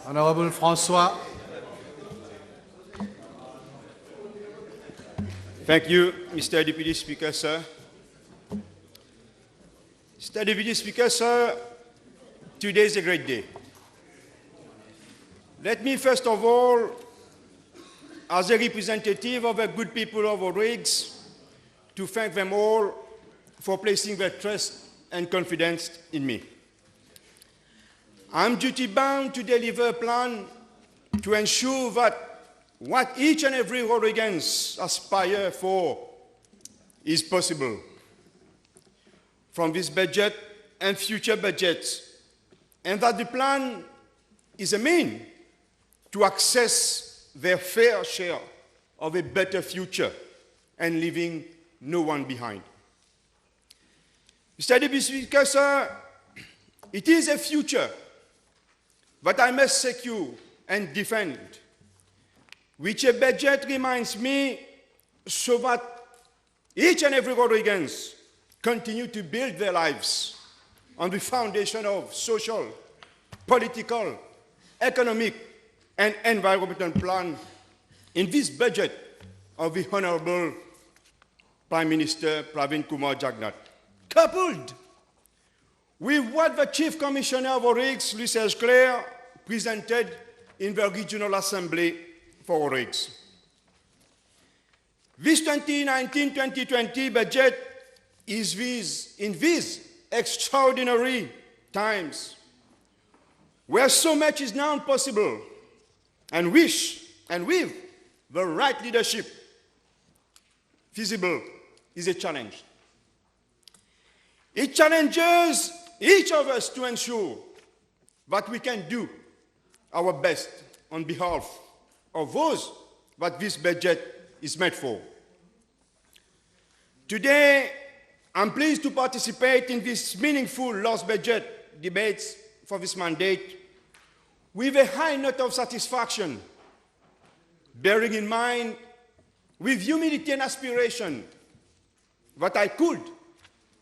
Honorable François. Thank you, Mr. Deputy Speaker, sir. Mr. Deputy Speaker, sir, today is a great day. Let me first of all, as a representative of the good people of Rodrigues, to thank them all for placing their trust and confidence in me. I'm duty-bound to deliver a plan to ensure that what each and every Rodriguans aspire for is possible. From this budget and future budgets, and that the plan is a means to access their fair share of a better future and leaving no one behind. Mr. Deputy Speaker, sir, it is a future that I must secure and defend, which a budget reminds me so that each and every Rodriguans continue to build their lives on the foundation of social, political, economic, and environmental plan in this budget of the Honorable Prime Minister Pravin Kumar Jagnnath, coupled with what the Chief Commissioner of Rodrigues, Louis Serge-Clair, presented in the Regional Assembly for Rodrigues. This 2019-2020 budget is in these extraordinary times where so much is now possible, and with the right leadership feasible is a challenge. It challenges each of us to ensure that we can do our best on behalf of those that this budget is meant for. Today, I'm pleased to participate in this meaningful last budget debates for this mandate with a high note of satisfaction, bearing in mind with humility and aspiration that I could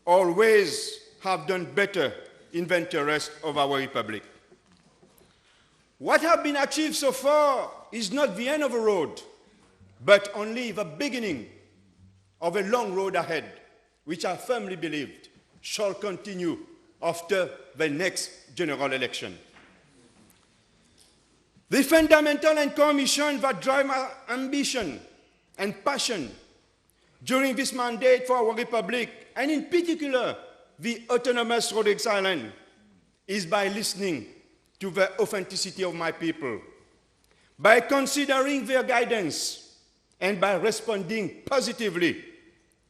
always have done better in the interest of our Republic. What has been achieved so far is not the end of a road, but only the beginning of a long road ahead, which I firmly believe shall continue after the next general election. The fundamental and core mission that drive my ambition and passion during this mandate for our Republic, and in particular the autonomous Rodrigues Island, is by listening to the authenticity of my people, by considering their guidance, and by responding positively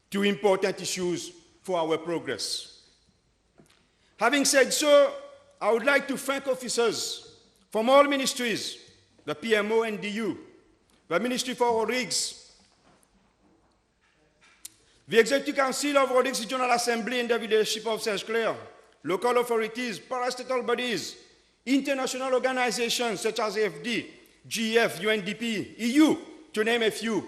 to important issues for our progress. Having said so, I would like to thank officers from all ministries, the PMO and DU, the Ministry for Rodrigues, the Executive Council of Rodrigues Regional Assembly and the leadership of Serge-Clair, local authorities, parastatal bodies, international organizations such as AFD, GEF, UNDP, EU, to name a few,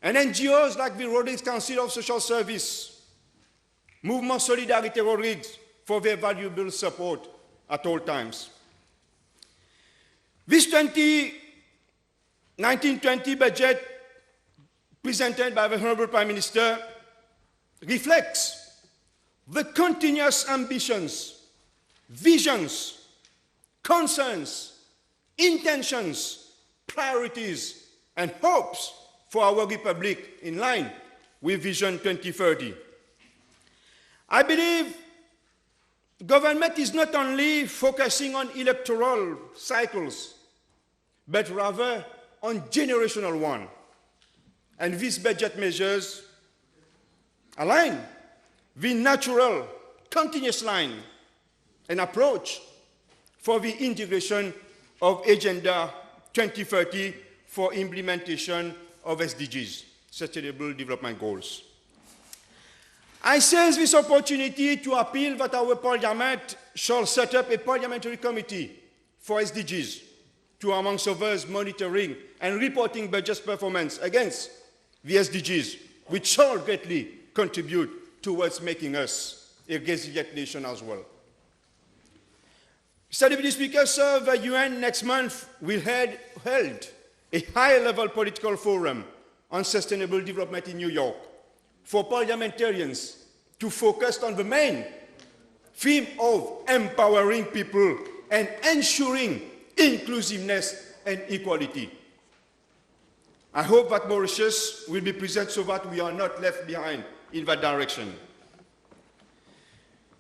and NGOs like the Rodrigues Council of Social Service, Movement Solidarité Rodrigues, for their valuable support at all times. This 2019-20 budget presented by the Honorable Prime Minister reflects the continuous ambitions, visions, concerns, intentions, priorities, and hopes for our Republic in line with Vision 2030. I believe government is not only focusing on electoral cycles, but rather on generational one. And these budget measures align the natural, continuous line and approach for the integration of Agenda 2030 for implementation of SDGs, Sustainable Development Goals. I seize this opportunity to appeal that our Parliament shall set up a parliamentary committee for SDGs to, amongst others, monitoring and reporting budget performance against the SDGs, which shall greatly contribute towards making us a resilient nation as well. Mr. Deputy Speaker, sir, the UN next month will hold a high-level political forum on sustainable development in New York for parliamentarians to focus on the main theme of empowering people and ensuring inclusiveness and equality. I hope that Mauritius will be present so that we are not left behind in that direction.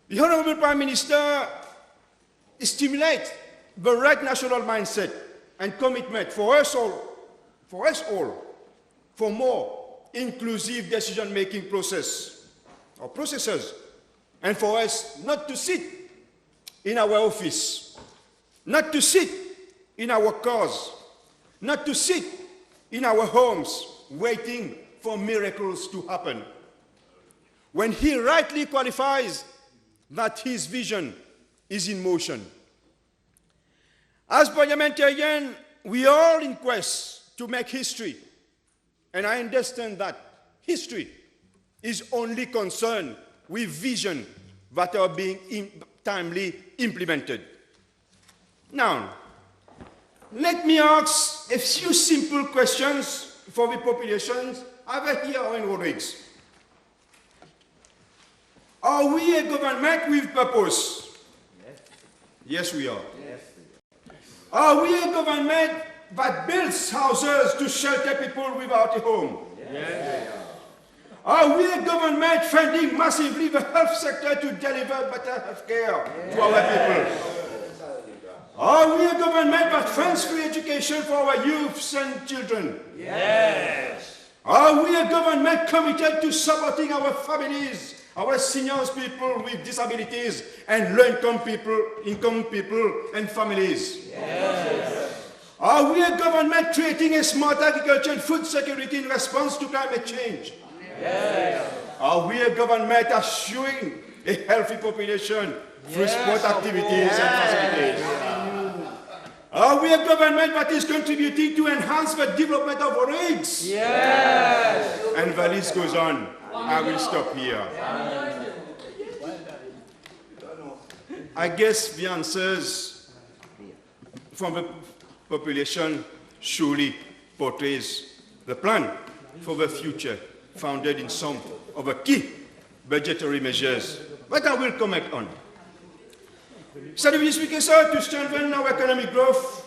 The Honorable Prime Minister stimulates the right national mindset and commitment for us all, for more inclusive decision-making processes, and for us not to sit in our office, not to sit in our cars, not to sit in our homes waiting for miracles to happen. When he rightly qualifies that his vision is in motion. As parliamentarians, we are in quest to make history, and I understand that history is only concerned with vision that are being timely implemented. Now, let me ask a few simple questions for the populations either here or in Rodrigues. Are we a government with purpose? Yes. Yes, we are. Yes. Are we a government that builds houses to shelter people without a home? Yes. Are we a government funding massively the health sector to deliver better health care to our people? Are we a government that funds free education for our youths and children? Yes. Are we a government committed to supporting our families, our seniors people with disabilities, and low-income people and families? Yes. Are we a government creating a smart agriculture and food security in response to climate change? Yes. Are we a government assuring a healthy population through sport activities and facilities? Are we a government that is contributing to enhance the development of Rodrigues? Yes. And the list goes on. I will stop here. I guess the answers from the population surely portrays the plan for the future founded in some of the key budgetary measures that I will comment on. Mr. Deputy Speaker, sir, to strengthen our economic growth,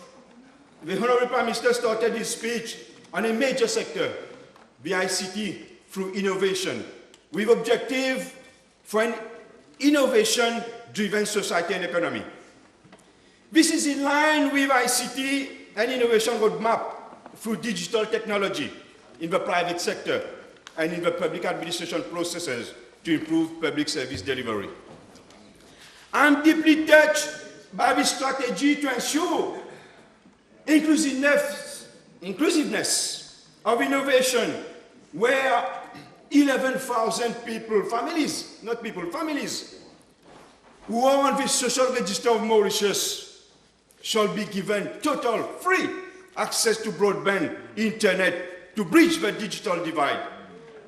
the Honorable Prime Minister started his speech on a major sector, the ICT, through innovation, with objective for an innovation-driven society and economy. This is in line with ICT and innovation roadmap through digital technology in the private sector and in the public administration processes to improve public service delivery. I'm deeply touched by the strategy to ensure inclusiveness of innovation, where 11,000 people, families, not people, families, who are on the social register of Mauritius shall be given total free access to broadband internet to bridge the digital divide.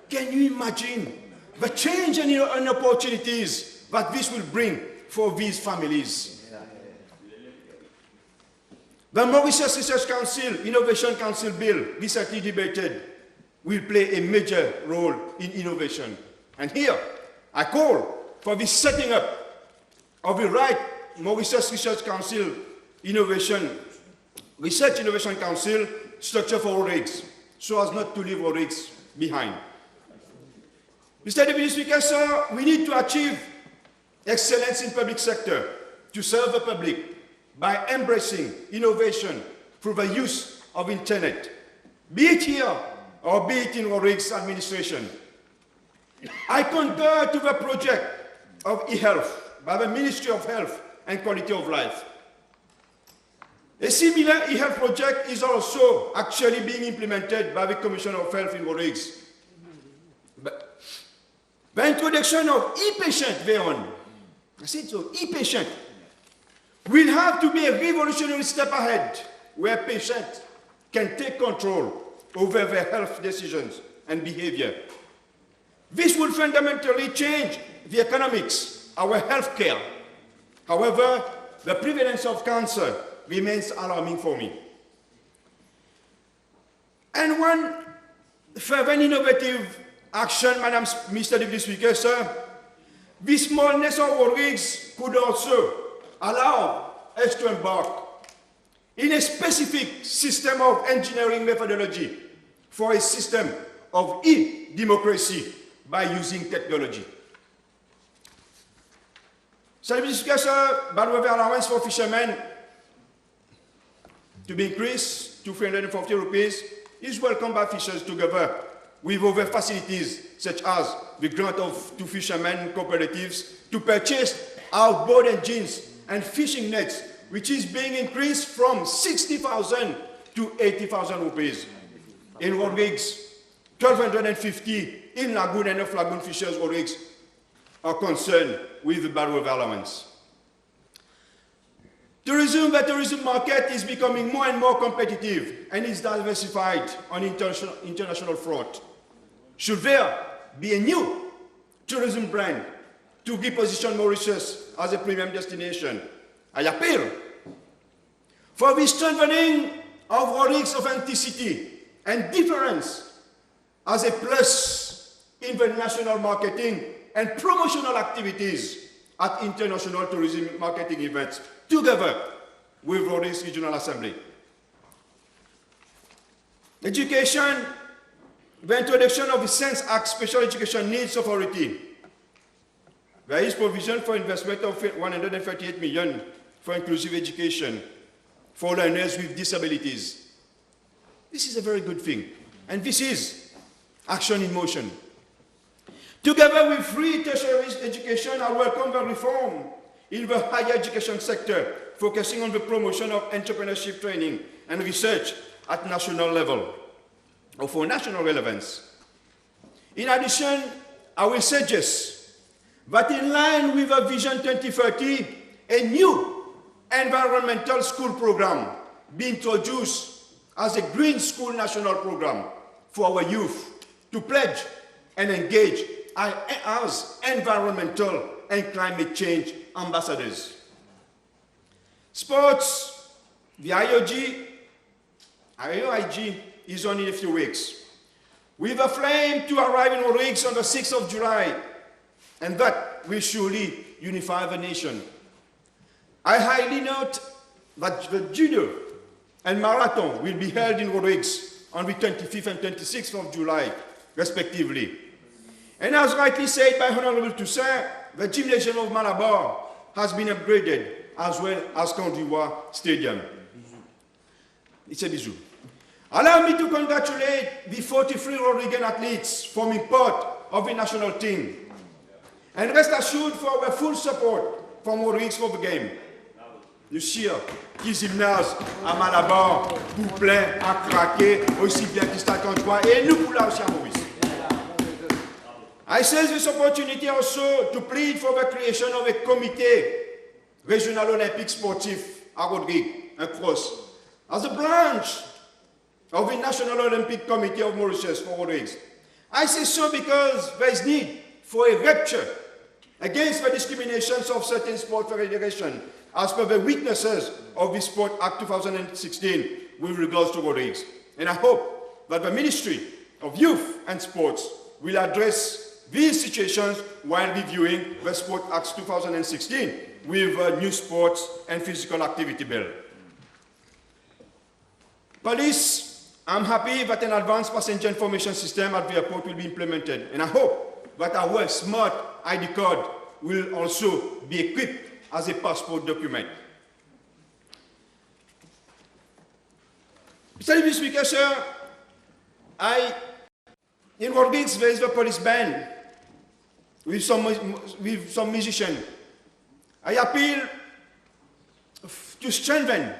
Can you imagine the change and opportunities that this will bring for these families? The Mauritius Research Council Innovation Council Bill, recently debated, will play a major role in innovation. And here, I call for the setting up of the right Mauritius Research Council Research Innovation Council structure for Rodrigues, so as not to leave Rodrigues behind. Mr. Deputy Speaker, sir, we need to achieve excellence in public sector to serve the public by embracing innovation through the use of internet, be it here or be it in Rodrigues administration. I concur to the project of e-health by the Ministry of Health and Quality of Life. A similar e-health project is also actually being implemented by the Commission of Health in Rodrigues. The introduction of e-patient thereon, I said so, e-patient, will have to be a revolutionary step ahead where patients can take control over their health decisions and behavior. This will fundamentally change the economics, our health care. However, the prevalence of cancer remains alarming for me. And one further innovative action, Mr. Deputy Speaker, sir, the smallness of our rigs could also allow us to embark in a specific system of engineering methodology for a system of e-democracy by using technology. So, Mr. Speaker, sir, bad weather allowance for fishermen to be increased to 340 rupees is welcomed by fishers together with other facilities such as the grant to fishermen cooperatives to purchase outboard engines and fishing nets, which is being increased from 60,000 to 80,000 rupees. In road rigs, 1,250 in lagoon and off-lagoon fishers road rigs are concerned with the bad weather allowance. The tourism market is becoming more and more competitive and is diversified on international front. Should there be a new tourism brand to reposition Mauritius as a premium destination? I appeal for the strengthening of Rorik's authenticity and difference as a plus in the national marketing and promotional activities at international tourism marketing events, together with Rorik's Regional Assembly. Education, the introduction of the Sense Act Special Education Needs Authority. There is provision for investment of 138 million for inclusive education for learners with disabilities. This is a very good thing, and this is action in motion. Together with free tertiary education, I welcome the reform in the higher education sector, focusing on the promotion of entrepreneurship training and research at national level, or for national relevance. In addition, I will suggest that in line with the Vision 2030, a new environmental school program be introduced as a Green School National Program for our youth to pledge and engage as environmental and climate change ambassadors. Sports, the IOIG is on in a few weeks, with a flame to arrive in Rorik's on the 6th of July, and that will surely unify the nation. I highly note that the judo and marathon will be held in Rorik's on the 25th and 26th of July, respectively. And as rightly said by Honorable Toussaint, the gymnasium of Malabar has been upgraded, as well as Kandiwa Stadium. It's a bisou. Allow me to congratulate the 43 Rorigan athletes forming part of the national team. And rest assured for our full support from Rorik's for the game. Le CIR, qui gymnase à Malabar, pour plein, à craquer, aussi bien qu'il Stade Kandiwa, et nous pour là aussi à Maurice. I seize this opportunity also to plead for the creation of a committee, Regional Olympic Sportif à Rodrigue, and CROSS, as a branch of the National Olympic Committee of Mauritius for Rodrigues. I say so because there is need for a rupture against the discriminations of certain sport federations as per the weaknesses of the Sport Act 2016 with regards to Rodrigues. And I hope that the Ministry of Youth and Sports will address these situations while reviewing the Sport Act 2016 with a new sports and physical activity bill. Police, I'm happy that an advanced passenger information system at the airport will be implemented, and I hope that our smart ID card will also be equipped as a passport document. Mr. Deputy Speaker, sir, in Rodrigues there is the police band with some musicians. I appeal to strengthen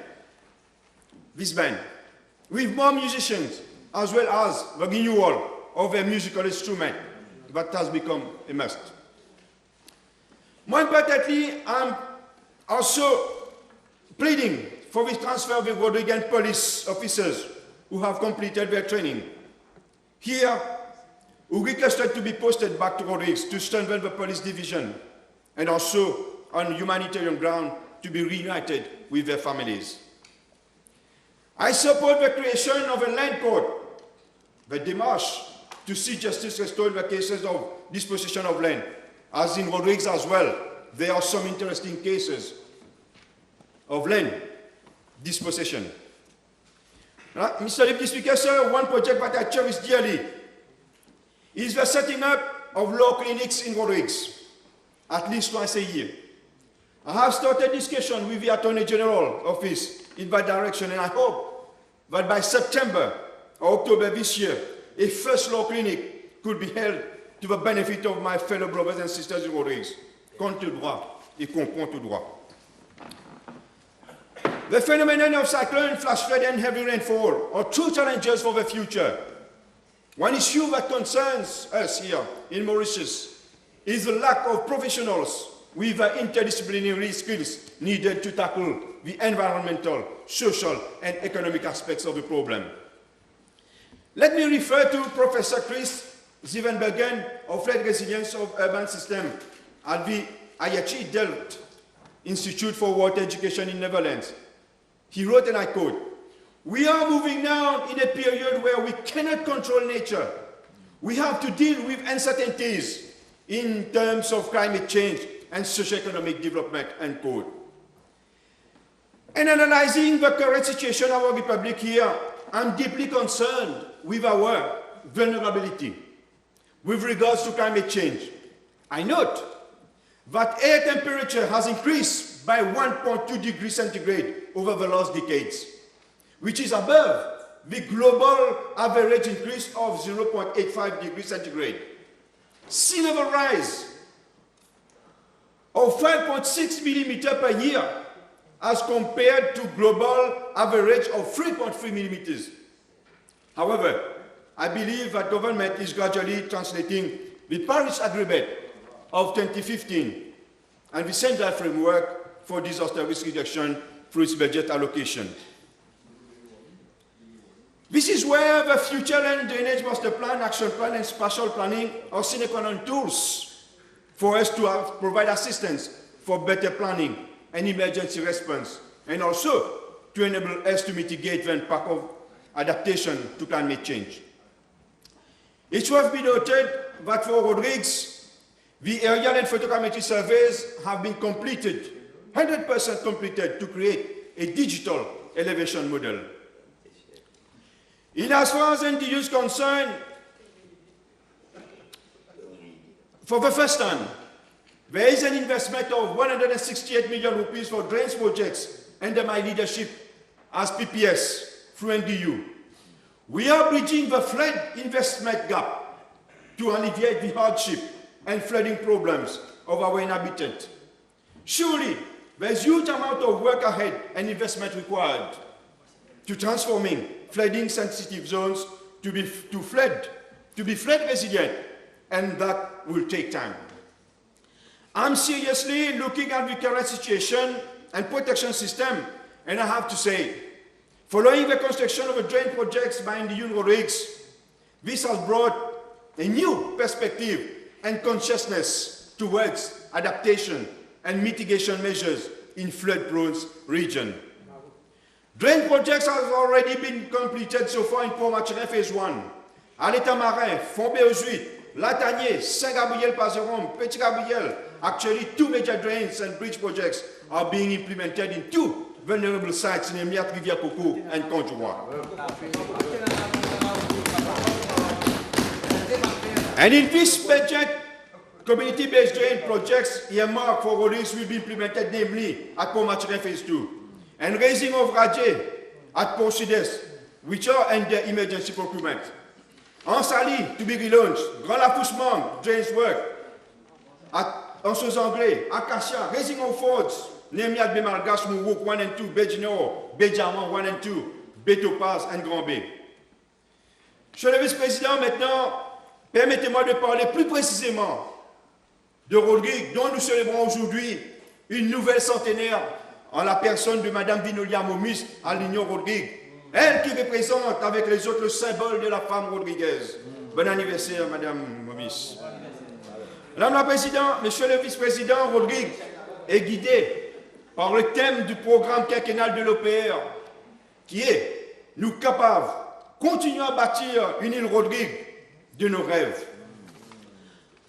this band with more musicians, as well as the renewal of a musical instrument that has become a must. More importantly, I'm also pleading for the transfer of the Rodriguan police officers who have completed their training. Here, we requested to be posted back to Rodrigues to strengthen the police division and also on humanitarian ground to be reunited with their families. I support the creation of a land court, the démarche to see justice restored in the cases of dispossession of land. As in Rodrigues as well, there are some interesting cases of land dispossession. Mr. Deputy Speaker, sir, one project that I cherish dearly is the setting up of law clinics in Rodrigues, at least twice a year. I have started discussion with the Attorney General Office in that direction, and I hope that by September or October this year, a first law clinic could be held to the benefit of my fellow brothers and sisters in Rodrigues. Compte droit et comprend tout droit. The phenomenon of cyclone, flash flood, and heavy rainfall are two challenges for the future. One issue that concerns us here in Mauritius is the lack of professionals with the interdisciplinary skills needed to tackle the environmental, social, and economic aspects of the problem. Let me refer to Professor Chris Zevenbergen of Flood Resilience of Urban System at the IHE Delft Institute for Water Education in Netherlands. He wrote, and I quote, "We are moving now in a period where we cannot control nature. We have to deal with uncertainties in terms of climate change and socio-economic development," end quote. In analyzing the current situation of our Republic here, I'm deeply concerned with our vulnerability with regards to climate change. I note that air temperature has increased by 1.2 degrees centigrade over the last decades, which is above the global average increase of 0.85 degrees centigrade. Sea level rise of 5.6 millimeters per year as compared to global average of 3.3 millimeters. However, I believe that government is gradually translating the Paris Agreement of 2015 and the Central Framework for Disaster Risk Reduction through its budget allocation. This is where the Future Land Drainage Master Plan, Action Plan, and Spatial Planning are sine qua non tools for us to provide assistance for better planning and emergency response, and also to enable us to mitigate the impact of adaptation to climate change. It's worth be noted that for Rodrigues, the aerial and photogrammetry surveys have been completed, 100% completed, to create a digital elevation model. In as far as NDU is concerned, for the first time, there is an investment of 168 million rupees for drains projects under my leadership as PPS through NDU. We are bridging the flood investment gap to alleviate the hardship and flooding problems of our inhabitants. Surely, there's huge amount of work ahead and investment required to transforming flooding sensitive zones to be flood resilient, and that will take time. I'm seriously looking at the current situation and protection system, and I have to say, following the construction of the drain projects by NDU Rodrigues, this has brought a new perspective and consciousness towards adaptation and mitigation measures in flood-prone regions. Drain projects have already been completed so far in Port-Maturin Phase 1. À l'État marin, Fombé-aux-Huit, Latanier, Saint-Gabriel-Pazeron, Petit-Gabriel. Actually, 2 major drains and bridge projects are being implemented in 2 vulnerable sites, namely at Rivière-Coco and Conjoua. And in this budget, community-based drain projects earmarked for Rodrigues will be implemented, namely at Port-Maturin Phase 2. And raising of Radier at Port Sud-Est, which are under emergency procurement. Ansali to be relaunched, Grand Lafoussement, drains work, at Ansos Anglais, Acacia, raising of fords, namely at Bemalgache, Mourouk 1 and 2, Béjinor, Béjaman 1 and 2, Bétopaz and Grand B. Monsieur le Vice-président, maintenant, permettez-moi de parler plus précisément de Rodrigues, dont nous célébrons aujourd'hui une nouvelle centenaire en la personne de Mme Vinolia Momis à l'Union Rodrigue, elle qui représente avec les autres le symbole de la femme rodriguaise. Bon anniversaire, Mme Momis. Madame la Présidente, Monsieur le Vice-président, Rodrigue est guidé par le thème du programme quinquennal de l'OPR, qui est « Nous capables, continuons à bâtir une île Rodrigue de nos rêves ».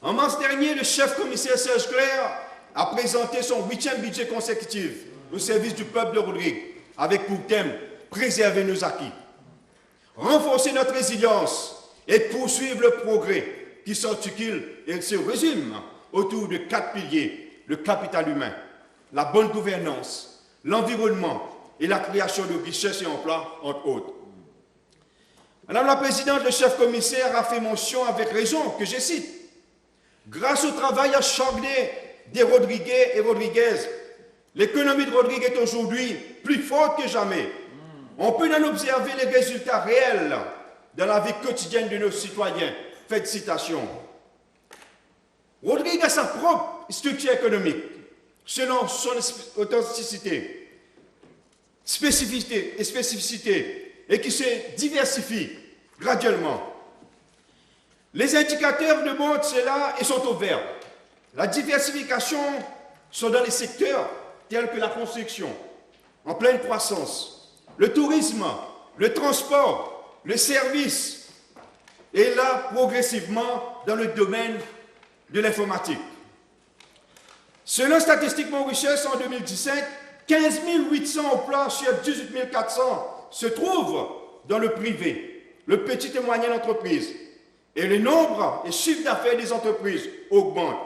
En mars dernier, le chef-commissaire Serge Clair a présenté son 8e budget consécutif au service du peuple de Rodrigue, avec pour thème « Préserver nos acquis ». Renforcer notre résilience et poursuivre le progrès qui s'articule et se résume autour de 4 piliers: le capital humain, la bonne gouvernance, l'environnement et la création de richesses et emplois, entre autres. Madame la Présidente, le chef-commissaire a fait mention avec raison, que je cite, « Grâce au travail acharné des Rodriguais et Rodriguaises, l'économie de Rodrigue est aujourd'hui plus forte que jamais. On peut en observer les résultats réels dans la vie quotidienne de nos citoyens. » Fin de citation. Rodrigue a sa propre structure économique, selon son authenticité, spécificité, et qui se diversifie graduellement. Les indicateurs démontrent cela et sont au vert. La diversification sont dans les secteurs tels que la construction, en pleine croissance, le tourisme, le transport, le service, et là, progressivement, dans le domaine de l'informatique. Selon Statistique Mauritius, en 2017, 15 800 emplois sur 18 400 se trouvent dans le privé, le petit et moyen entreprise, et le nombre et chiffre d'affaires des entreprises augmente.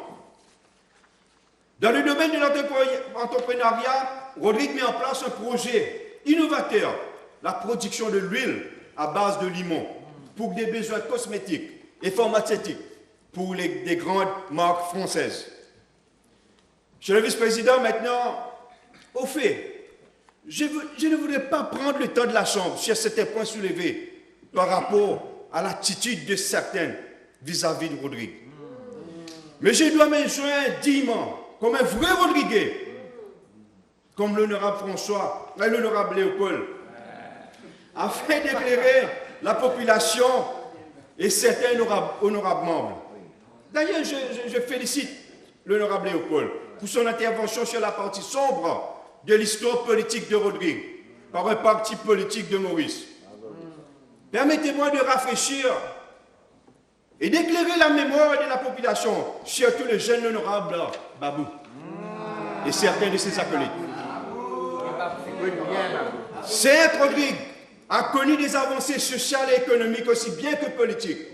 Dans le domaine de l'entrepreneuriat, Rodrigue met en place un projet innovateur, la production de l'huile à base de limon pour des besoins cosmétiques et pharmaceutiques pour des grandes marques françaises. Monsieur le vice-président, maintenant, au fait, je ne voudrais pas prendre le temps de la Chambre sur certains points soulevés par rapport à l'attitude de certains vis-à-vis de Rodrigue. Mais je dois me joindre dignement, comme un vrai Rodriguais, comme l'honorable François et l'honorable Léopold, afin d'éclairer la population et certains honorables membres. D'ailleurs, je félicite l'honorable Léopold pour son intervention sur la partie sombre de l'histoire politique de Rodrigue par un parti politique de Maurice. Permettez-moi de rafraîchir et d'éclairer la mémoire de la population, surtout le jeune honorable Babou et certains de ses acolytes. Certes, Rodrigue a connu des avancées sociales et économiques aussi bien que politiques.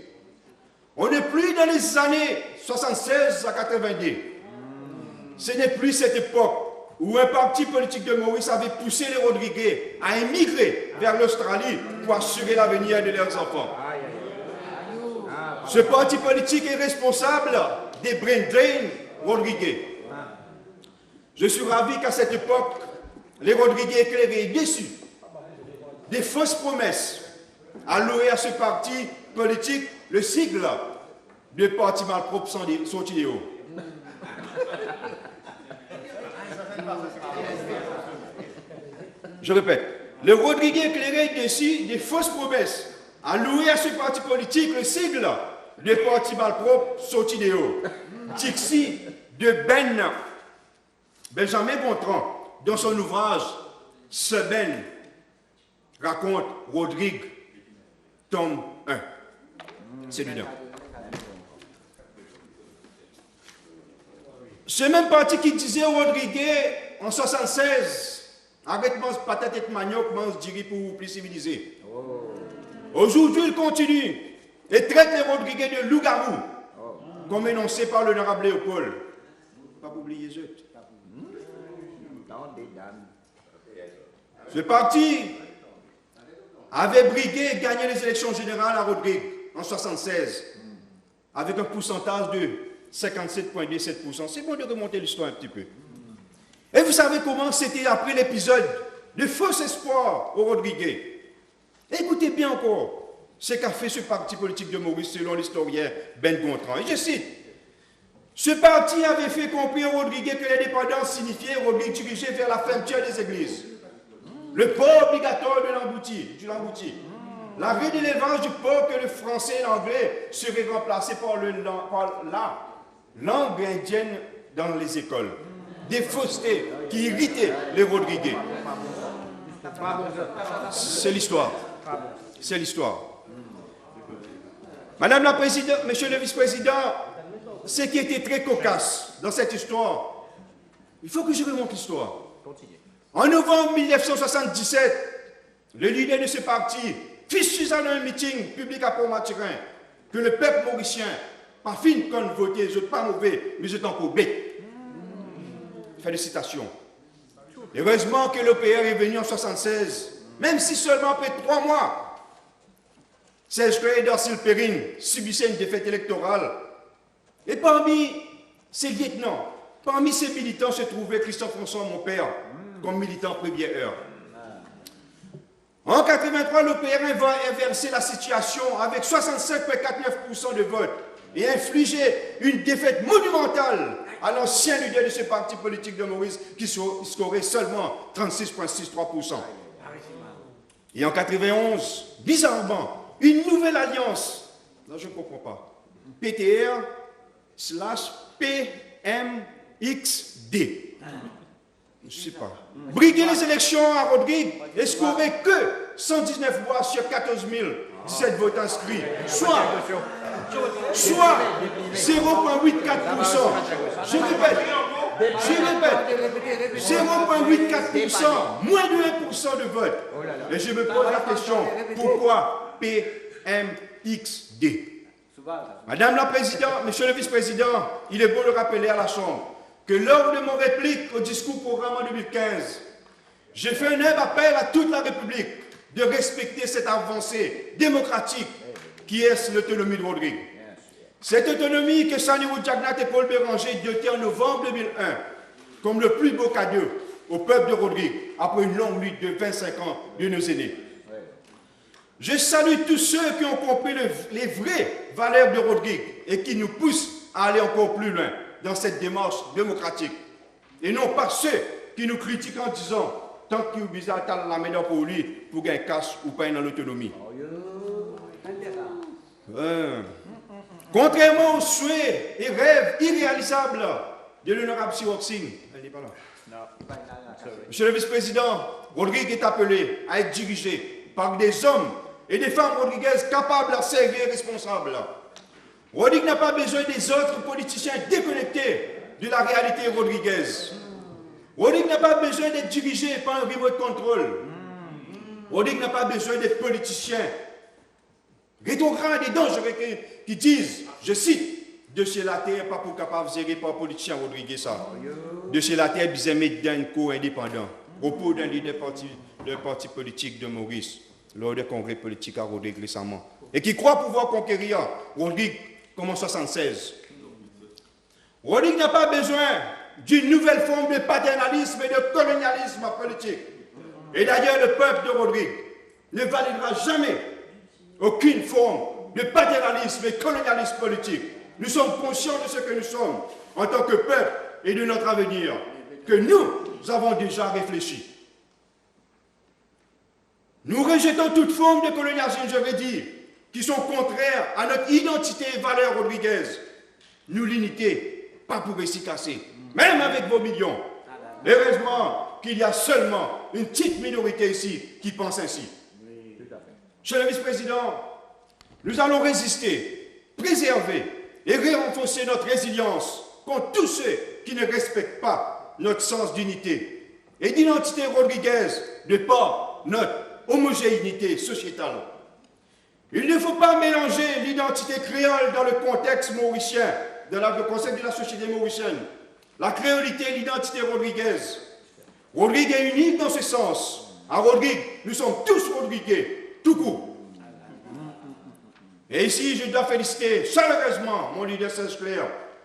On n'est plus dans les années 76 à 90. Ce n'est plus cette époque où un parti politique de Maurice avait poussé les Rodriguais à émigrer vers l'Australie pour assurer l'avenir de leurs enfants. Ce parti politique est responsable des brain drain Rodriguais. Je suis ravi qu'à cette époque, les Rodriguais éclairés et déçus des fausses promesses allouées à ce parti politique, le sigle de parti malpropre sont idéaux. Je répète, les Rodriguais éclairés et déçus des fausses promesses allouées à ce parti politique, le sigle de parti malpropre sont idéaux. Dixie de Benjamin Bontran, dans son ouvrage Semaine, raconte Rodrigue, tome 1. C'est du nom. Ce même parti qui disait aux Rodriguais en 76, arrête mange patate et manioc, mange diri pour vous plus civiliser. Aujourd'hui, il continue et traite les Rodriguais de loups-garous, comme énoncé par l'honorable Léopold. Pas oublier eux. Ce parti avait brigué et gagné les élections générales à Rodrigue en 1976 avec un pourcentage de 57,7%. C'est bon de remonter l'histoire un petit peu. Et vous savez comment c'était après l'épisode de faux espoir aux Rodriguais. Écoutez bien encore ce qu'a fait ce parti politique de Maurice selon l'historien Ben Gontran. Et je cite, ce parti avait fait comprendre aux Rodriguais que l'indépendance signifiait Rodrigue dirigé vers la fermeture des églises, le port obligatoire de l'englouti, la redélevance du port que le français et l'anglais seraient remplacés par la langue indienne dans les écoles, des faussetés qui irritait les Rodriguez. C'est l'histoire. C'est l'histoire. Madame la Présidente, Monsieur le Vice-président, ce qui était très cocasse dans cette histoire, il faut que je remonte l'histoire. En novembre 1977, le leader de ce parti fit Suzanne un meeting public à Port-Maturin que le peuple mauricien, pas fin qu'on votait, je pas mauvais, mais je t'en pour bête. Félicitations. Heureusement que l'OPR est venu en 1976, même si seulement après 3 mois, Serge Clay et Darcile Perrine subissaient une défaite électorale. Et parmi ces lieutenants, parmi ces militants se trouvait Christophe François, mon père, comme militant première heure. En 1983, l'OPR va inverser la situation avec 65,49% de vote et infliger une défaite monumentale à l'ancien leader de ce parti politique de Maurice qui scorait seulement 36,63%. Et en 1991, bizarrement, une nouvelle alliance, non je ne comprends pas, PTR/PMXD, je ne sais pas, briguer les élections à Rodrigue et scorer que 119 voix sur 14 017 votes inscrits, soit 0,84%. Je répète, 0,84%, moins de 1% de vote. Et je me pose la question, pourquoi PMXD? Madame la Présidente, Monsieur le Vice-président, il est beau de rappeler à la Chambre que lors de mon réplique au discours programme en 2015, j'ai fait un appel à toute la République de respecter cette avancée démocratique qui est l'autonomie de Rodrigue. Cette autonomie que Sanirou Jagnat et Paul Béranger dotaient en novembre 2001 comme le plus beau cadeau au peuple de Rodrigue après une longue lutte de 25 ans de nos aînés. Je salue tous ceux qui ont compris les vraies valeurs de Rodrigue et qui nous poussent à aller encore plus loin dans cette démarche démocratique. Et non pas ceux qui nous critiquent en disant tant qu'il y a la main pour lui pour gagner cash ou pas dans l'autonomie. Contrairement aux souhaits et rêves irréalisables de l'honorable Siroxing, elle n'est pas là. Monsieur le Vice-président, Rodrigue est appelé à être dirigé par des hommes et des femmes rodriguaises capables à servir et responsables. Rodrigue n'a pas besoin des autres politiciens déconnectés de la réalité rodriguaise. Rodrigue n'a pas besoin d'être dirigé par un remote control. Rodrigue n'a pas besoin d'être politicien rétrograde et dangereux qui disent, je cite, de chez la terre, pas pour capable de gérer par politicien Rodrigue ça. De chez la terre, bizarrement d'un co-indépendant. Propos d'un leader d'un parti politique de Maurice, lors des congrès politiques à Rodrigue récemment. Et qui croit pouvoir conquérir Rodrigue comme en 1976. Rodrigue n'a pas besoin d'une nouvelle forme de paternalisme et de colonialisme politique. Et d'ailleurs, le peuple de Rodrigue ne validera jamais aucune forme de paternalisme et colonialisme politique. Nous sommes conscients de ce que nous sommes en tant que peuple et de notre avenir, que nous avons déjà réfléchi. Nous rejetons toute forme de colonialisme, je vais dire, qui sont contraires à notre identité et valeurs rodriguaises. Nous l'unité, pas pour s'y casser, même avec vos millions. Heureusement qu'il y a seulement une petite minorité ici qui pense ainsi. Monsieur le Vice-président, nous allons résister, préserver et renforcer notre résilience contre tous ceux qui ne respectent pas notre sens d'unité et d'identité rodriguaise de par notre homogénéité sociétale. Il ne faut pas mélanger l'identité créole dans le contexte mauricien, dans le concept de la société mauricienne. La créolité et l'identité rodriguaise. Rodrigue est unique dans ce sens. À Rodrigue, nous sommes tous rodriguais, tout court. Et ici, je dois féliciter chaleureusement mon leader Serge Clay,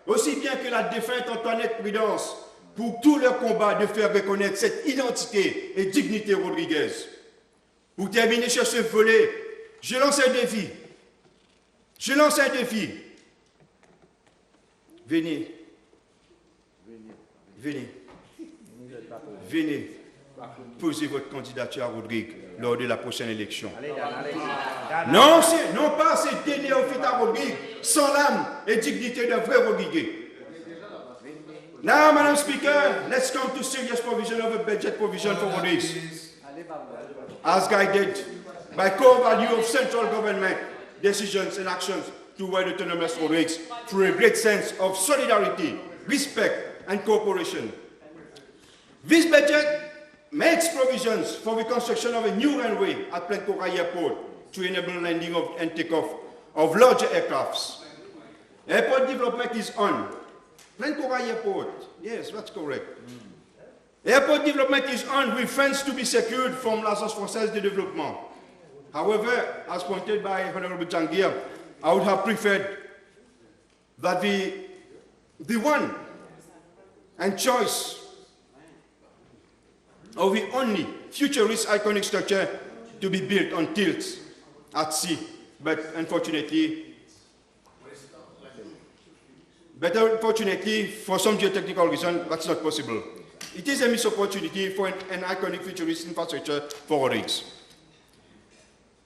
aussi bien que la défunte Antoinette Prudence, pour tout leur combat de faire reconnaître cette identité et dignité rodriguaise. Pour terminer sur ce volet, je lance un défi. Je lance un défi. Venez. Venez. Venez. Posez votre candidature à Rodrigue lors de la prochaine élection. Non, non pas ces néophytes à Rodrigue, sans l'âme et dignité d'un vrai Rodriguais. Now, Madam Speaker, let's come to serious provision of a budget provision for Rodrigues, as guided by core value of central government decisions and actions toward autonomous Rodrigues through a great sense of solidarity, respect, and cooperation. This budget makes provisions for the construction of a new runway at Plaine Corail Airport to enable landing and takeoff of larger aircrafts. Airport development is on. Plaine Corail Airport, yes, that's correct. Airport development is on with funds to be secured from l'Agence Française de Développement. However, as pointed by Honorable Jangir, I would have preferred that the one and choice of the only futurist iconic structure to be built on tilts at sea, but unfortunately, for some geotechnical reason, that's not possible. It is a missed opportunity for an iconic futurist infrastructure for Rodrigues.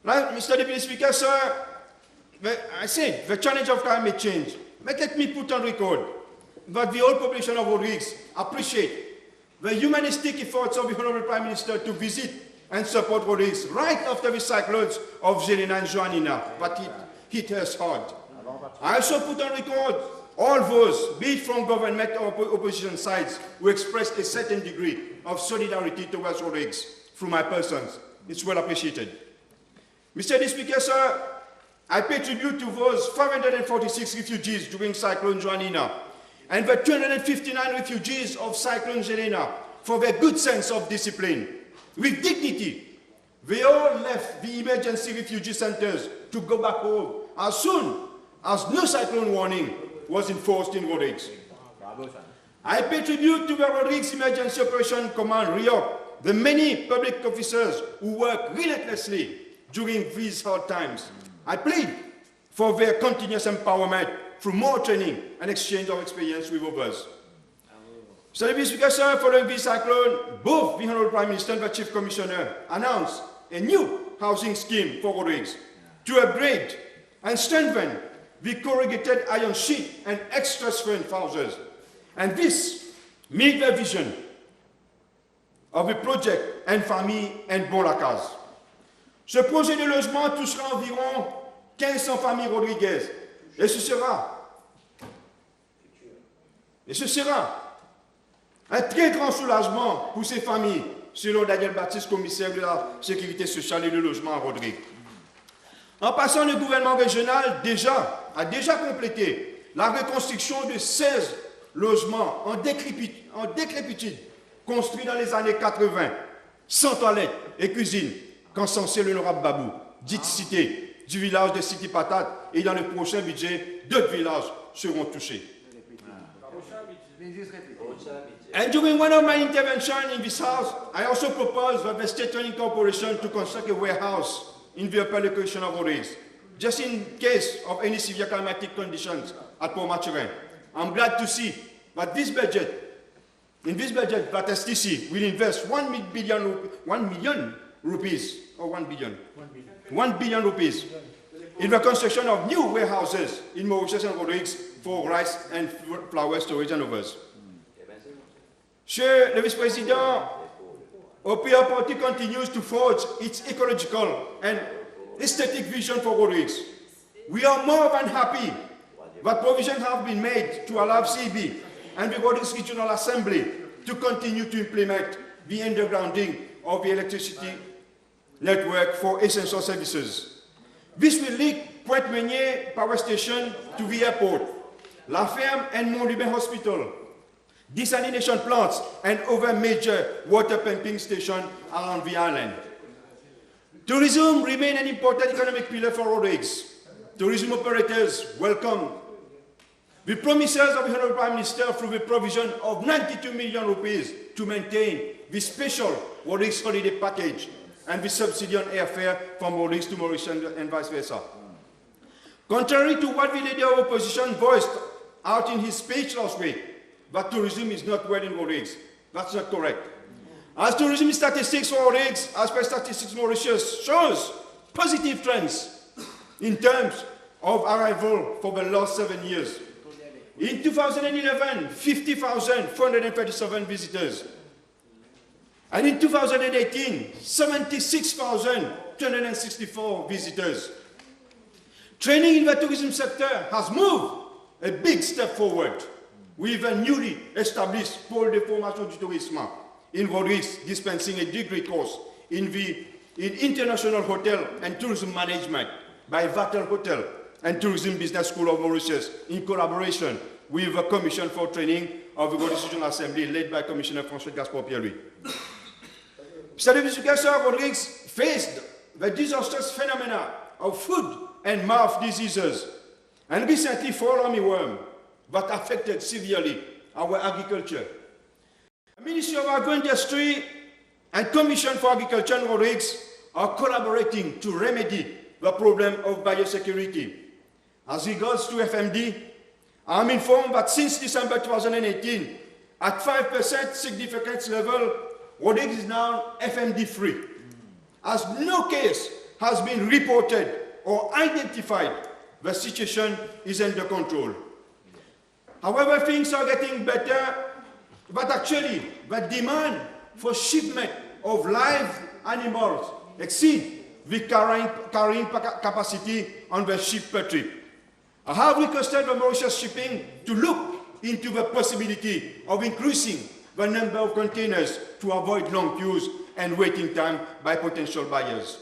Now, Mr. Deputy Speaker, sir, I said the challenge of climate change. But let me put on record that the whole population of Rodrigues appreciate the humanistic efforts of the Honorable Prime Minister to visit and support Rodrigues right after the cyclones of Jelena and Joanina, but it hit us hard. I also put on record all those, be it from government or opposition sides, who expressed a certain degree of solidarity towards Rodrigues through my persons. It's well appreciated. Mr. Deputy Speaker, sir, I pay tribute to those 546 refugees during Cyclone Joanina and the 259 refugees of Cyclone Jelena for their good sense of discipline. With dignity, they all left the emergency refugee centers to go back home as soon as no cyclone warning was enforced in Rodrigues. I pay tribute to the Rodrigues Emergency Operation Command, REOC, the many public officers who work relentlessly during these hard times. I plead for their continuous empowerment through more training and exchange of experience with others. Mr. Deputy Speaker, sir, following this cyclone, both the Honorable Prime Minister and the Chief Commissioner announced a new housing scheme for Rodrigues to upgrade and strengthen the corrugated iron sheet and extra strength houses. And this meets the vision of the project Infamie and Bon la Case. Ce projet de logement touchera environ 1500 familles rodriguaises. Et ce sera un très grand soulagement pour ces familles, selon Daniel Baptiste, commissaire de la sécurité sociale et du logement à Rodrigues. En passant, le gouvernement régional a déjà complété la reconstruction de 16 logements en décrépitude construits dans les années 80, sans toilettes et cuisine, qu'encensait l'honorable Babou, dite cité du village de Siti Patate, et dans le prochain budget, d'autres villages seront touchés. And during one of my interventions in this house, I also proposed that the State Training Corporation to construct a warehouse in the upper location of Rodrigues, just in case of any severe climatic conditions at Port Maturin. I'm glad to see that in this budget, that STC will invest 1 billion rupees in the construction of new warehouses in Mauritius and Rodrigues for rice and flour storage and others. Monsieur le Vice-Président, OPR Party continues to forge its ecological and aesthetic vision for Rodrigues. We are more than happy that provisions have been made to allow CB and the Rodrigues Regional Assembly to continue to implement the undergrounding of the electricity network for essential services. This will link Pointe Meunier Power Station to the airport, La Ferme and Mont-Lubin Hospital, desalination plants and other major water pumping stations around the island. Tourism remains an important economic pillar for Rodrigues. Tourism operators welcome the promises of the Honorable Prime Minister through the provision of 92 million rupees to maintain the special Rodrigues holiday package and the subsidy on airfare from Rodrigues to Mauritius and vice versa. Contrary to what the Leader of Opposition voiced out in his speech last week, that tourism is not well in Rodrigues. That's not correct. As tourism statistics for Rodrigues, as per Statistics Mauritius, shows positive trends in terms of arrival for the last 7 years. In 2011, 50,437 visitors. And in 2018, 76,264 visitors. Training in the tourism sector has moved a big step forward with a newly established Pôle de Formation du Tourisme in Rodrigues, dispensing a degree course in International Hotel and Tourism Management by Vatel Hotel and Tourism Business School of Mauritius in collaboration with the Commission for Training of the Rodrigues Regional Assembly led by Commissioner François Gaspard-Pierre-Louis. Rodrigues faced the disastrous phenomena of food and mouth diseases and recently fall armyworm that affected severely our agriculture. The Ministry of Agro-Industry and Commission for Agriculture in Rodrigues are collaborating to remedy the problem of biosecurity. As regards to FMD, I'm informed that since December 2018, at 5% significance level, Rodrigues is now FMD-free, as no case has been reported or identified. The situation is under control. However, things are getting better, but actually the demand for shipment of live animals exceeds the carrying capacity on the ship per trip. I have requested the Mauritius Shipping to look into the possibility of increasing the number of containers to avoid long queues and waiting time by potential buyers.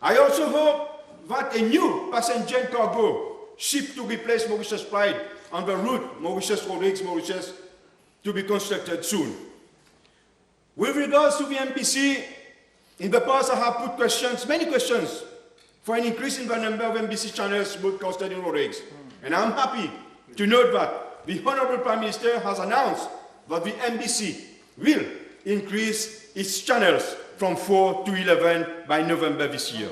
I also hope that a new passenger cargo ship to replace Mauritius Pride on the route Mauritius-Rodrigues-Mauritius to be constructed soon. With regards to the MBC, in the past I have put many questions, for an increase in the number of MBC channels broadcasted in Rodrigues. And I'm happy to note that the Honorable Prime Minister has announced that the MBC will increase its channels from 4 to 11 by November this year.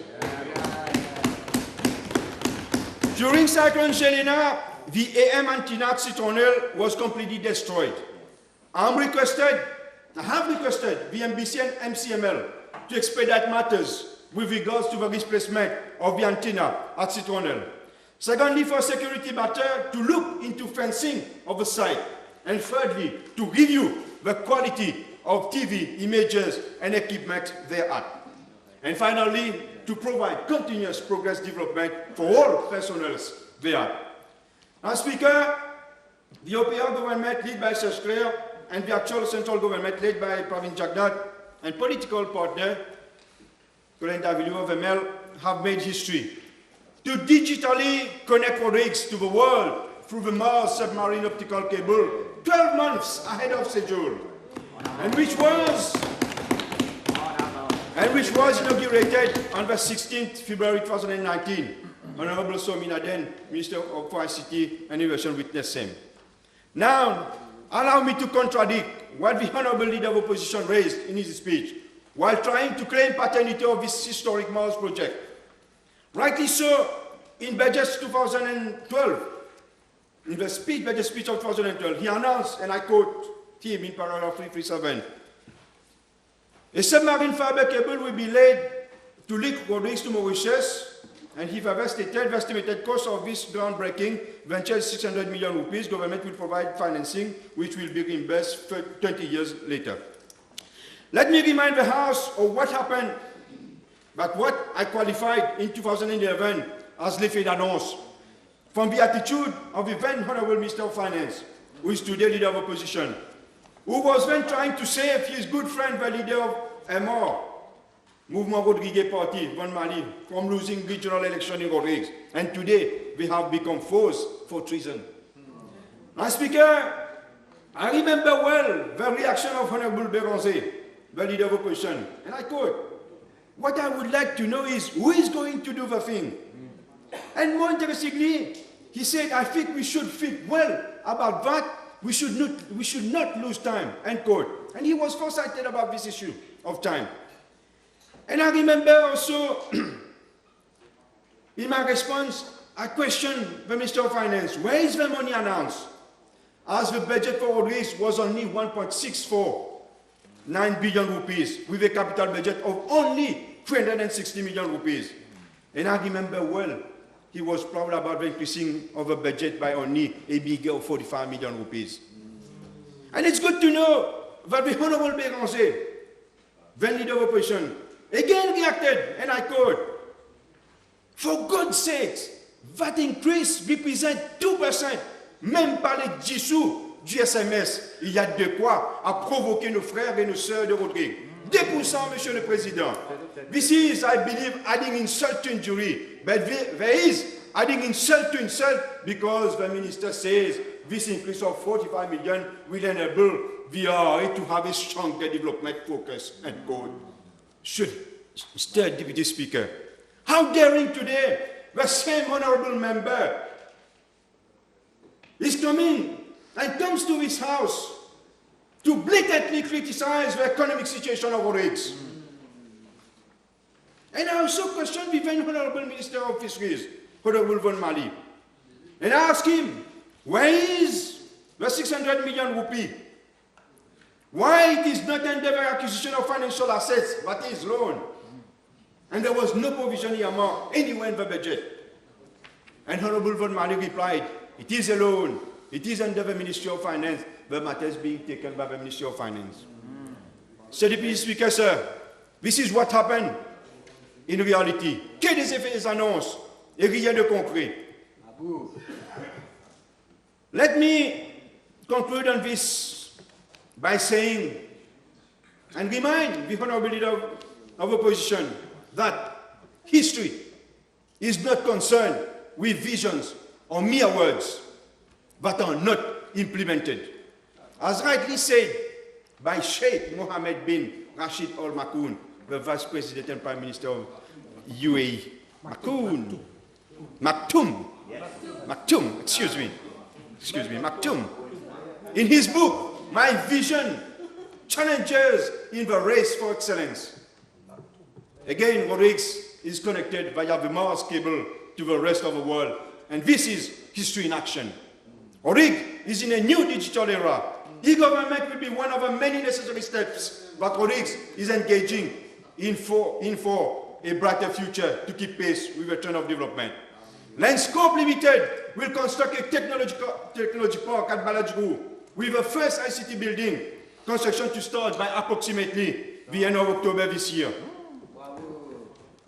During Cyclone Jelena, the AM antenna at Citronelle was completely destroyed. I have requested the MBC and MCML to expedite matters with regards to the replacement of the antenna at Citronelle. Secondly, for security matter, to look into fencing of the site. And thirdly, to review the quality of TV images and equipment thereat. And finally, to provide continuous progress development for all personnel thereat. As Speaker, the OPR government led by Serge Claire and the actual central government led by Pravin Jagnat and political partner Colin Davillieu of ML have made history to digitally connect Rodrigues to the world through the Mars submarine optical cable 12 months ahead of schedule, and which was inaugurated on the 16th February 2019. Honorable Somin Aden, Minister of ICT and Innovation, witnessed same. Now, allow me to contradict what the Honorable Leader of Opposition raised in his speech, while trying to claim paternity of this historic Mars project. Rightly so, in budget 2012, in the budget speech of 2012, he announced, and I quote him in paragraph 337, a submarine fiber cable will be laid to link Rodrigues to Mauritius, and he further stated the estimated cost of this groundbreaking venture is 600 million rupees. Government will provide financing, which will be reimbursed 20 years later. Let me remind the House of what happened, but what I qualified in 2011 as l'effet d'annonce, from the attitude of the then Honorable Minister of Finance, who is today Leader of Opposition, who was then trying to save his good friend, the leader of MR, Mouvement Rodriguez Party, Van Mali, from losing regional election in Rodrigues. And today, they have become foes for treason. Mr. Speaker, I remember well the reaction of Honorable Béranger, the Leader of Opposition. And I quote, what I would like to know is who is going to do the thing? And more interestingly, he said, I think we should think well about that. We should not lose time, end quote. And he was foresighted about this issue of time. And I remember also, in my response, I questioned the Minister of Finance, where is the money announced? As the budget for Rodrigues was only 1.649 billion rupees, with a capital budget of only 360 million rupees. And I remember well he was proud about increasing of a budget by only a bigger of 45 million rupees. And it's good to know that the Honorable Béranger, then leader of opposition, again reacted, and I quote, "For God's sakes, that increase représente 2%, même pas les 10 sous du SMS. Il y a de quoi à provoquer nos frères et nos sœurs de Rodrigue. 2%, Monsieur le Président. This is, I believe, adding insult to injury. But there is adding insult to insult because the minister says this increase of 45 million will enable VRA to have a stronger development focus and goal. Mr. Deputy Speaker, how daring today the same honorable member is coming and comes to this house to blatantly criticize the economic situation of Rodrigues. And I also questioned the then Honorable Minister of Fisheries, Honorable Von Mali, and I asked him, where is the 600 million rupee? Why it is not under the acquisition of financial assets, but is loan? And there was no provision earmarked anywhere in the budget. And Honorable Von Mali replied, it is a loan, it is under the Ministry of Finance, the matter is being taken by the Ministry of Finance. So, Deputy Speaker, sir, this is what happened in reality. Que des effets annonces et rien de concret. Let me conclude on this by saying and remind the Honorable Leader of Opposition that history is not concerned with visions or mere words that are not implemented. As rightly said by Sheikh Mohammed bin Rashid Al Maktoum, the Vice President and Prime Minister of UAE. Maktoum, in his book, My Vision, Challenges in the Race for Excellence. Again, Rodrigues is connected via the Mars cable to the rest of the world, and this is history in action. Rodrigues is in a new digital era. E-government will be one of the many necessary steps that Rodrigues is engaging in for a brighter future to keep pace with the trend of development. Landscope Limited will construct a technology park at Balajru with the first ICT building construction to start by approximately the end of October this year.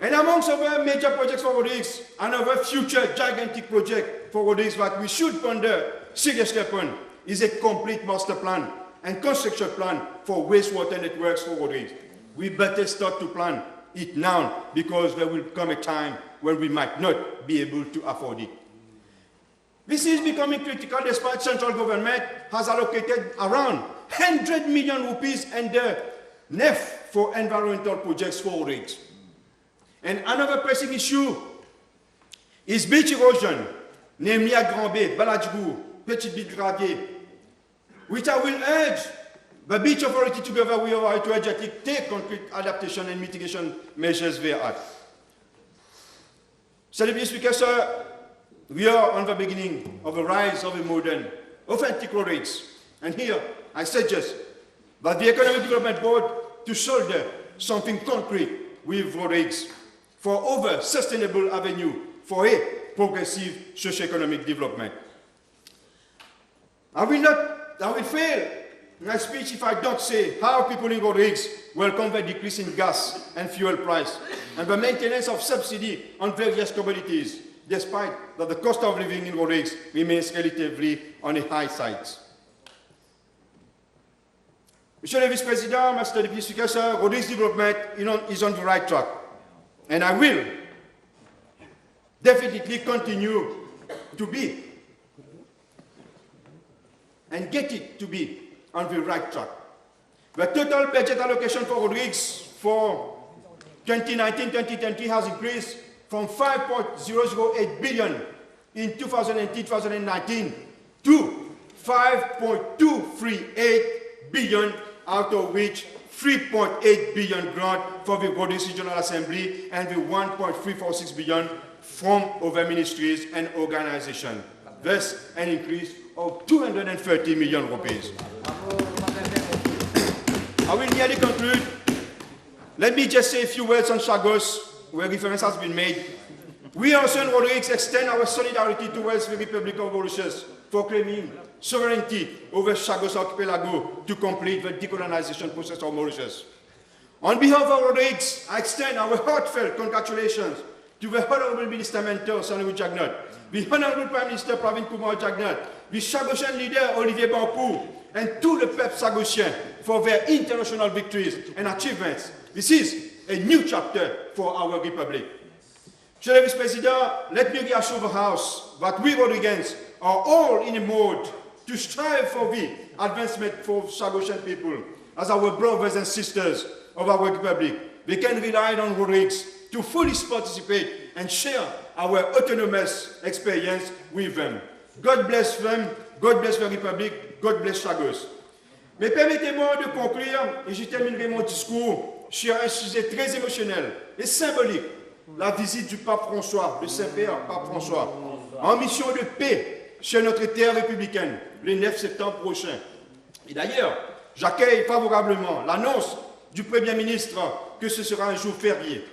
And amongst other major projects for Rodrigues, another future gigantic project for Rodrigues that we should ponder seriously upon is a complete master plan and construction plan for wastewater networks for Rodrigues. We better start to plan it now because there will come a time when we might not be able to afford it. This is becoming critical despite central government has allocated around 100 million rupees under NEF for environmental projects for Rodrigues. And another pressing issue is beach erosion, namely at Grand Bay, Balajru, Petit Bigravier, which I will urge the beach authority together with our to take concrete adaptation and mitigation measures thereat. So, Deputy Speaker, sir, we are on the beginning of the rise of a modern, authentic Rodrigues. And here, I suggest that the Economic Development Board to shoulder something concrete with Rodrigues for over sustainable avenue for a progressive socio-economic development. I will fail my speech if I don't say how people in Rodrigues welcome the decrease in gas and fuel price and the maintenance of subsidy on various commodities, despite that the cost of living in Rodrigues remains relatively on a high side. Monsieur le Vice-Président, Mr. Deputy Speaker, sir, Rodrigues development is on the right track. And I will definitely continue to be and get it to be on the right track. The total budget allocation for Rodrigues for 2019-2020 has increased from 5.008 billion in 2018-2019 to 5.238 billion, out of which 3.8 billion grant for the Rodrigues Regional Assembly and the 1.346 billion from other ministries and organizations. Thus, an increase of 230 million rupees. I will nearly conclude. Let me just say a few words on Chagos, where reference has been made. We also in Rodrigues extend our solidarity towards the Republic of Mauritius for claiming sovereignty over Chagos Archipelago to complete the decolonization process of Mauritius. On behalf of Rodrigues, I extend our heartfelt congratulations to the Honorable Minister Mentor, Sanou Jagnot, the Honorable Prime Minister Pravin Kumar Jagnot, the Chagosian leader Olivier Bampou, and tout le peuple chagosien for their international victories and achievements. This is a new chapter for our Republic. Monsieur le Vice-Président, let me reassure the House that we Rodriguans are all in a mode to strive for the advancement for Chagosian people as our brothers and sisters of our Republic. We can rely on Rodrigues to fully participate and share our autonomous experience with them. God bless them, God bless the Republic, God bless Chagos. Mais permettez-moi de conclure, et je terminerai mon discours sur un sujet très émotionnel et symbolique, la visite du pape François, le Saint-Père pape François, en mission de paix sur notre terre républicaine, le 9 septembre prochain. Et d'ailleurs, j'accueille favorablement l'annonce du Premier ministre que ce sera un jour férié.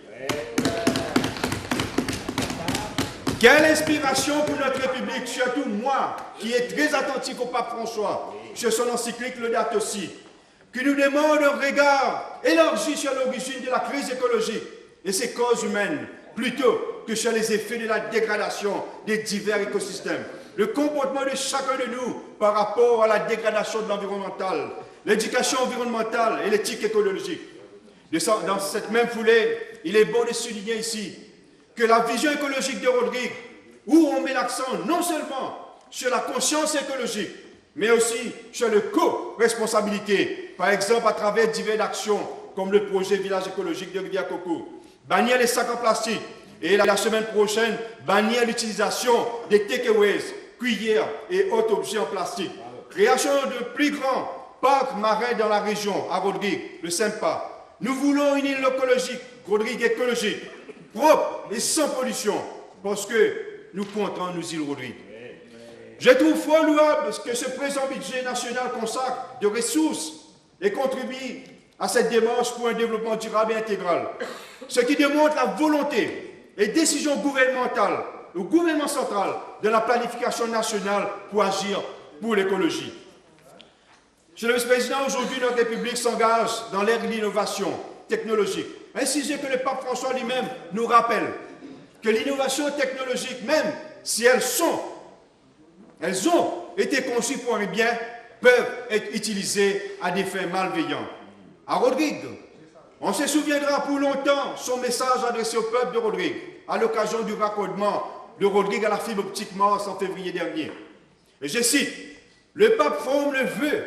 Quelle inspiration pour notre République, surtout moi, qui est très attentif au pape François, sur son encyclique Laudato Si, qui nous demande un regard élargi sur l'origine de la crise écologique et ses causes humaines, plutôt que sur les effets de la dégradation des divers écosystèmes. Le comportement de chacun de nous par rapport à la dégradation de l'environnemental, l'éducation environnementale et l'éthique écologique. Dans cette même foulée, il est bon de souligner ici que la vision écologique de Rodrigue, où on met l'accent non seulement sur la conscience écologique, mais aussi sur la co-responsabilité, par exemple à travers diverses actions comme le projet Village écologique de Rivière-Coco, bannir les sacs en plastique et la semaine prochaine, bannir l'utilisation des takeaways, cuillères et autres objets en plastique. Création de plus grands parcs marins dans la région, à Rodrigue, le Sympa. Nous voulons une île écologique, Rodrigue écologique, propre et sans pollution, parce que nous comptons nos îles Rodrigue. Je trouve fort louable que ce présent budget national consacre de ressources et contribue à cette démarche pour un développement durable et intégral. Ce qui démontre la volonté et décision gouvernementale, au gouvernement central, de la planification nationale pour agir pour l'écologie. Monsieur le Vice-président, aujourd'hui, notre République s'engage dans l'ère de l'innovation technologique. Un sujet que le pape François lui-même nous rappelle, que l'innovation technologique, même si elles ont été conçues pour un bien, peuvent être utilisées à des fins malveillantes. À Rodrigue, on se souviendra pour longtemps son message adressé au peuple de Rodrigue à l'occasion du raccordement de Rodrigue à la fibre optique Mars en février dernier. Et je cite, « Le pape forme le vœu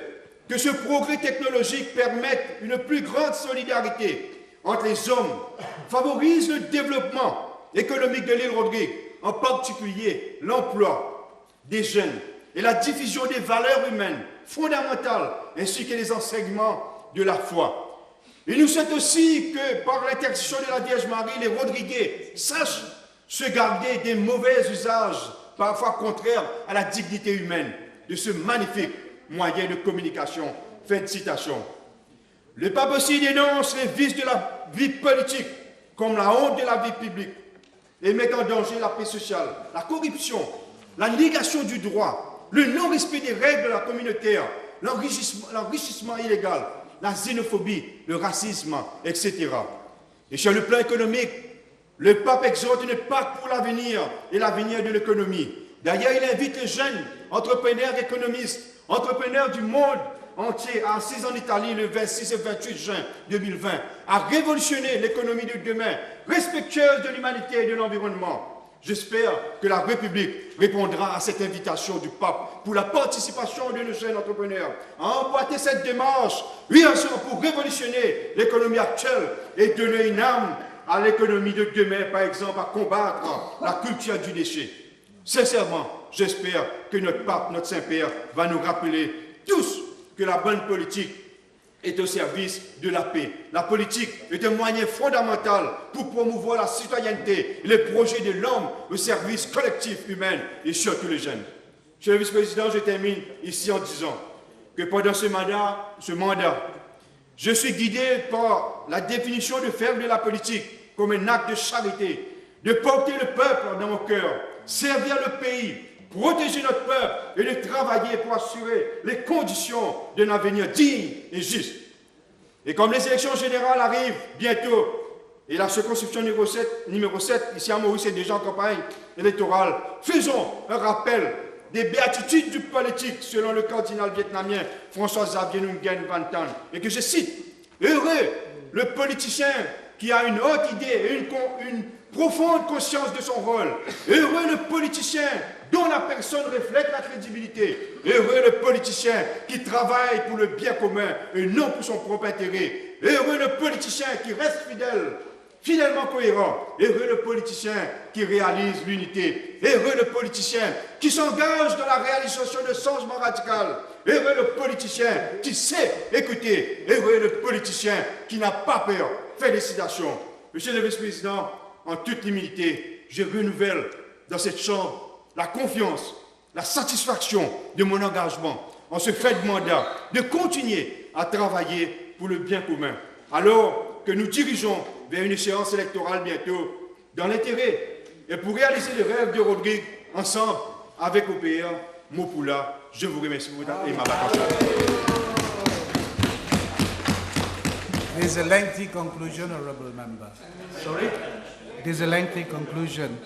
que ce progrès technologique permette une plus grande solidarité entre les hommes, favorise le développement économique de l'île Rodrigue, en particulier l'emploi des jeunes et la diffusion des valeurs humaines fondamentales ainsi que les enseignements de la foi. Il nous souhaite aussi que par l'intercession de la Vierge Marie, les Rodriguais sachent se garder des mauvais usages, parfois contraires à la dignité humaine, de ce magnifique moyen de communication. Fin de citation. Le pape aussi dénonce les vices de la vie politique, comme la honte de la vie publique, et met en danger la paix sociale, la corruption, la négation du droit, le non-respect des règles de la communautaire, l'enrichissement illégal, la xénophobie, le racisme, etc. Et sur le plan économique, le pape exhorte une Pâque pour l'avenir et l'avenir de l'économie. D'ailleurs, il invite les jeunes entrepreneurs économistes, entrepreneurs du monde entier, assis en Italie le 26 et 28 juin 2020, à révolutionner l'économie de demain, respectueuse de l'humanité et de l'environnement. J'espère que la République répondra à cette invitation du pape pour la participation de nos jeunes entrepreneurs à emboîter cette démarche, oui, pour révolutionner l'économie actuelle et donner une âme à l'économie de demain, par exemple, à combattre la culture du déchet. Sincèrement, j'espère que notre pape, notre Saint-Père, va nous rappeler tous que la bonne politique est au service de la paix. La politique est un moyen fondamental pour promouvoir la citoyenneté et les projets de l'homme au service collectif humain et surtout les jeunes. Monsieur le vice-président, je termine ici en disant que pendant ce mandat, je suis guidé par la définition de faire de la politique comme un acte de charité, de porter le peuple dans mon cœur, servir le pays, protéger notre peuple et de travailler pour assurer les conditions d'un avenir digne et juste. Et comme les élections générales arrivent bientôt, et la circonscription numéro 7, ici à Maurice, est déjà en campagne électorale, faisons un rappel des béatitudes du politique selon le cardinal vietnamien François-Xavier Nguyen Van Tan. Et que je cite, « Heureux le politicien qui a une haute idée et une profonde conscience de son rôle. Heureux le politicien dont la personne reflète la crédibilité. Heureux le politicien qui travaille pour le bien commun et non pour son propre intérêt. Heureux le politicien qui reste fidèlement cohérent. Heureux le politicien qui réalise l'unité. Heureux le politicien qui s'engage dans la réalisation de changements radicaux. Heureux le politicien qui sait écouter. Heureux le politicien qui n'a pas peur. Félicitations. Monsieur le vice-président, en toute humilité, je renouvelle dans cette chambre la confiance, la satisfaction de mon engagement en ce fait de mandat, de continuer à travailler pour le bien commun, alors que nous dirigeons vers une échéance électorale bientôt, dans l'intérêt et pour réaliser le rêve de Rodrigue, ensemble avec OPR, Mopula. Je vous remercie pour votre et ma vacation. There's a lengthy conclusion, honorable member. Sorry? There's a lengthy conclusion.